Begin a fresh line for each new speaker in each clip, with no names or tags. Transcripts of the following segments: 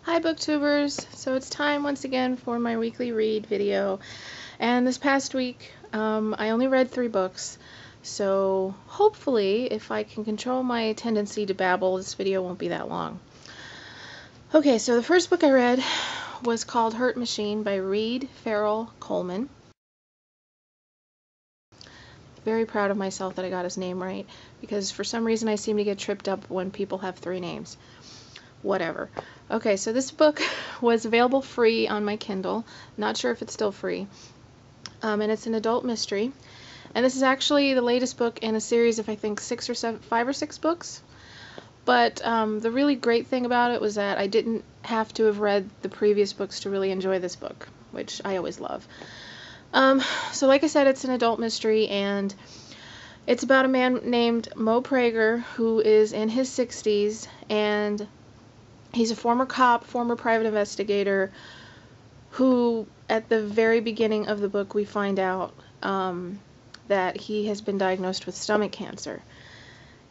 Hi booktubers! So it's time once again for my weekly read video, and this past week I only read 3 books, so hopefully if I can control my tendency to babble, this video won't be that long. Okay, so the first book I read was called Hurt Machine by Reid Farrell Coleman. Very proud of myself that I got his name right, because for some reason I seem to get tripped up when people have 3 names. Whatever. Okay, so this book was available free on my Kindle. Not sure if it's still free. And it's an adult mystery. And this is actually the latest book in a series of, I think, 5 or 6 books. But the really great thing about it was that I didn't have to have read the previous books to really enjoy this book, which I always love. So like I said, it's an adult mystery, and it's about a man named Mo Prager who is in his 60s, and he's a former cop, former private investigator, who at the very beginning of the book we find out that he has been diagnosed with stomach cancer.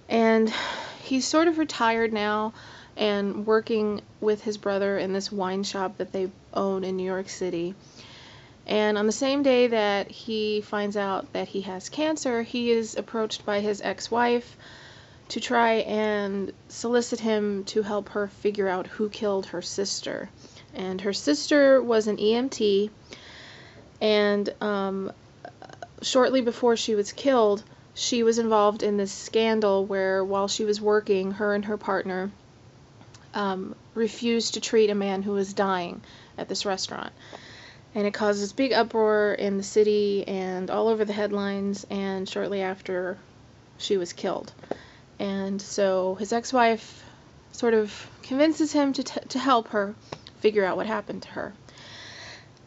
And he's sort of retired now and working with his brother in this wine shop that they own in New York City. And on the same day that he finds out that he has cancer, he is approached by his ex-wife to try and solicit him to help her figure out who killed her sister. And her sister was an EMT, and shortly before she was killed, she was involved in this scandal where, while she was working, her and her partner refused to treat a man who was dying at this restaurant. And it caused this big uproar in the city and all over the headlines, and shortly after, she was killed. And so his ex-wife sort of convinces him to help her figure out what happened to her.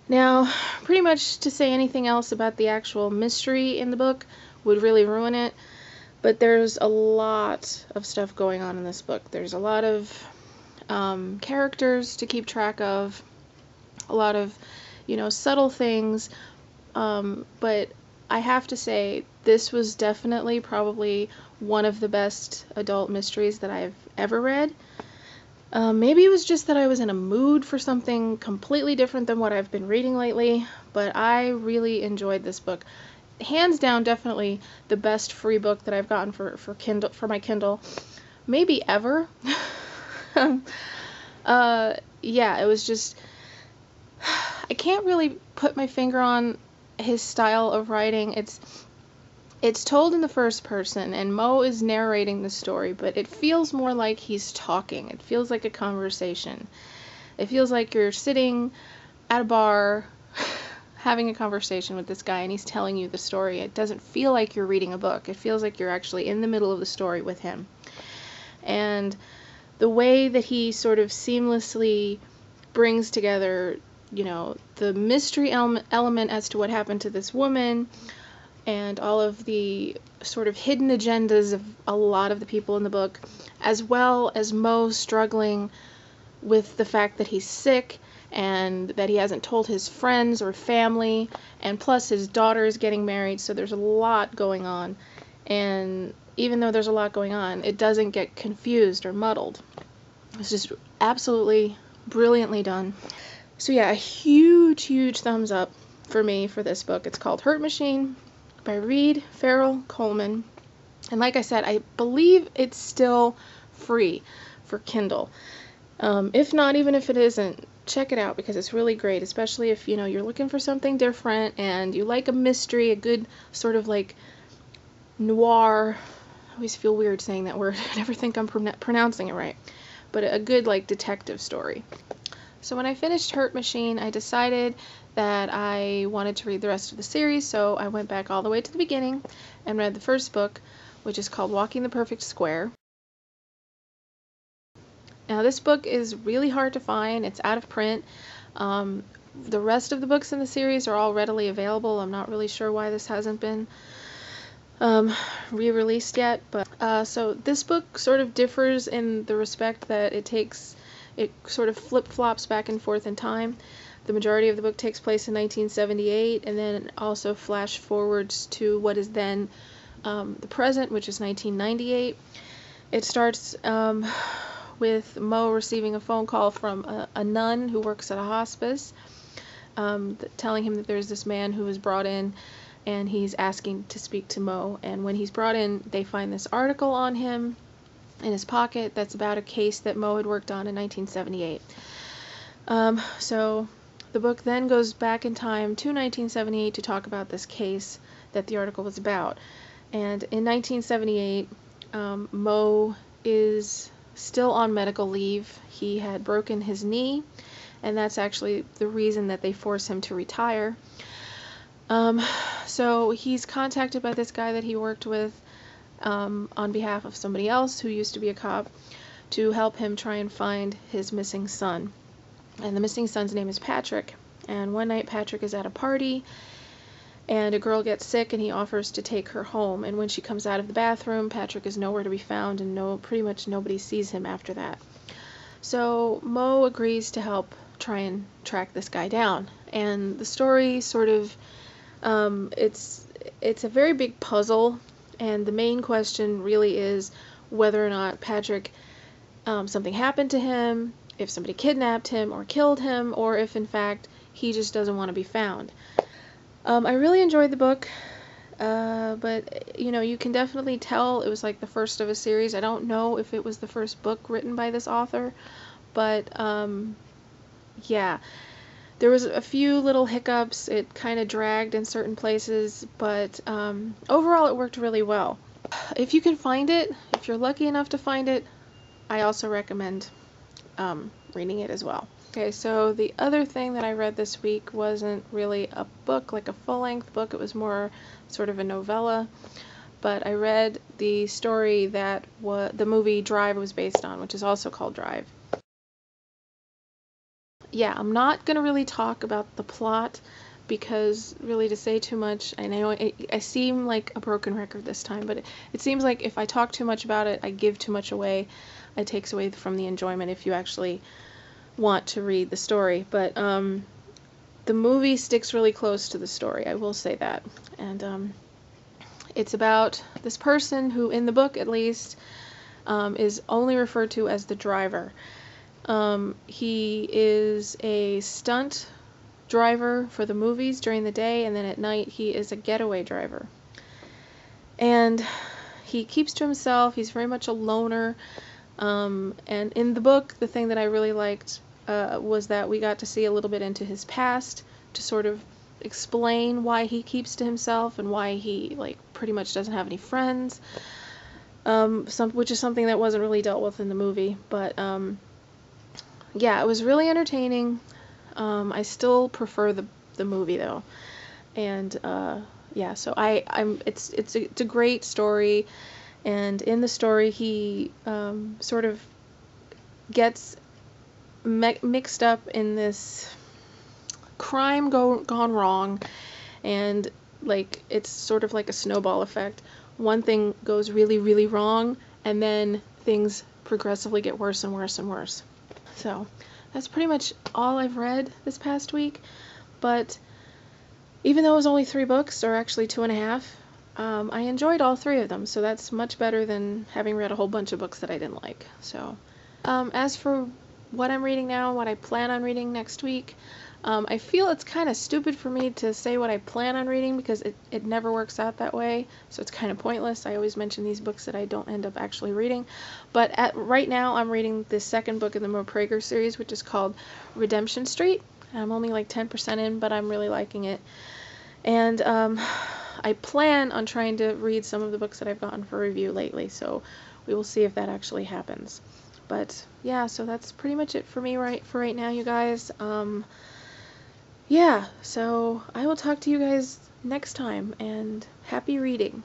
Now, pretty much to say anything else about the actual mystery in the book would really ruin it, but there's a lot of stuff going on in this book. There's a lot of characters to keep track of, a lot of, subtle things, but I have to say this was definitely probably one of the best adult mysteries that I've ever read. Maybe it was just that I was in a mood for something completely different than what I've been reading lately, but I really enjoyed this book. Hands down, definitely the best free book that I've gotten for my Kindle, maybe ever. Yeah, it was just, I can't really put my finger on his style of writing. It's told in the first person, and Mo is narrating the story, but it feels more like he's talking. It feels like a conversation. It feels like you're sitting at a bar having a conversation with this guy, and he's telling you the story. It doesn't feel like you're reading a book. It feels like you're actually in the middle of the story with him. And the way that he sort of seamlessly brings together, the mystery element as to what happened to this woman, and all of the sort of hidden agendas of a lot of the people in the book, as well as Mo struggling with the fact that he's sick and that he hasn't told his friends or family, and plus his daughter is getting married, so there's a lot going on. And even though there's a lot going on, it doesn't get confused or muddled. It's just absolutely brilliantly done. So yeah, a huge thumbs up for me for this book. It's called Hurt Machine by Reid Farrell Coleman. And like I said, I believe it's still free for Kindle. If not, even if it isn't, check it out because it's really great, especially if, you're looking for something different and you like a mystery, a good sort of like noir. I always feel weird saying that word. I never think I'm pronouncing it right. But a good like detective story. So when I finished Hurt Machine, I decided that I wanted to read the rest of the series, so I went back all the way to the beginning and read the first book, which is called Walking the Perfect Square. Now this book is really hard to find. It's out of print. The rest of the books in the series are all readily available. I'm not really sure why this hasn't been re-released yet, but so this book sort of differs in the respect that it sort of flip-flops back and forth in time. The majority of the book takes place in 1978, and then also flash forwards to what is then the present, which is 1998. It starts with Mo receiving a phone call from a nun who works at a hospice, telling him that there's this man who was brought in and he's asking to speak to Mo. And when he's brought in, they find this article on him in his pocket that's about a case that Mo had worked on in 1978. So the book then goes back in time to 1978 to talk about this case that the article was about. And in 1978, Mo is still on medical leave. He had broken his knee, and that's actually the reason that they force him to retire. So he's contacted by this guy that he worked with on behalf of somebody else who used to be a cop to help him try and find his missing son. And the missing son's name is Patrick. And one night Patrick is at a party and a girl gets sick and he offers to take her home. And when she comes out of the bathroom, Patrick is nowhere to be found and pretty much nobody sees him after that. So Mo agrees to help try and track this guy down. And the story sort of, it's a very big puzzle, and the main question really is whether or not Patrick, something happened to him, if somebody kidnapped him or killed him, or if in fact he just doesn't want to be found. I really enjoyed the book, but you can definitely tell it was like the first of a series. I don't know if it was the first book written by this author, but yeah, there was a few little hiccups. It kind of dragged in certain places, but overall it worked really well. If you can find it, if you're lucky enough to find it, I also recommend reading it as well. Okay, so the other thing that I read this week wasn't really a book, like a full-length book. It was more sort of a novella, but I read the story that the movie Drive was based on, which is also called Drive. Yeah, I'm not going to really talk about the plot because really to say too much, I know I seem like a broken record this time, but it seems like if I talk too much about it, I give too much away. It takes away from the enjoyment if you actually want to read the story. But the movie sticks really close to the story, I will say that. And it's about this person who, in the book at least, is only referred to as the driver. He is a stunt driver for the movies during the day, and then at night he is a getaway driver. And he keeps to himself. He's very much a loner. And in the book, the thing that I really liked was that we got to see a little bit into his past to sort of explain why he keeps to himself and why he pretty much doesn't have any friends, which is something that wasn't really dealt with in the movie. But yeah, it was really entertaining. I still prefer the movie though, and yeah, so it's a great story. And in the story, he sort of gets mixed up in this crime gone wrong, and it's sort of like a snowball effect. One thing goes really, really wrong, and then things progressively get worse and worse and worse. So that's pretty much all I've read this past week. But even though it was only 3 books, or actually 2.5, I enjoyed all 3 of them, so that's much better than having read a whole bunch of books that I didn't like. So, as for what I'm reading now, what I plan on reading next week, I feel it's kind of stupid for me to say what I plan on reading because it never works out that way, so it's kind of pointless. I always mention these books that I don't end up actually reading. But right now, I'm reading the second book in the Mo Prager series, which is called Redemption Street. I'm only like 10% in, but I'm really liking it. And I plan on trying to read some of the books that I've gotten for review lately, so we will see if that actually happens. But yeah, so that's pretty much it for me for right now, you guys. Yeah, so I will talk to you guys next time, and happy reading.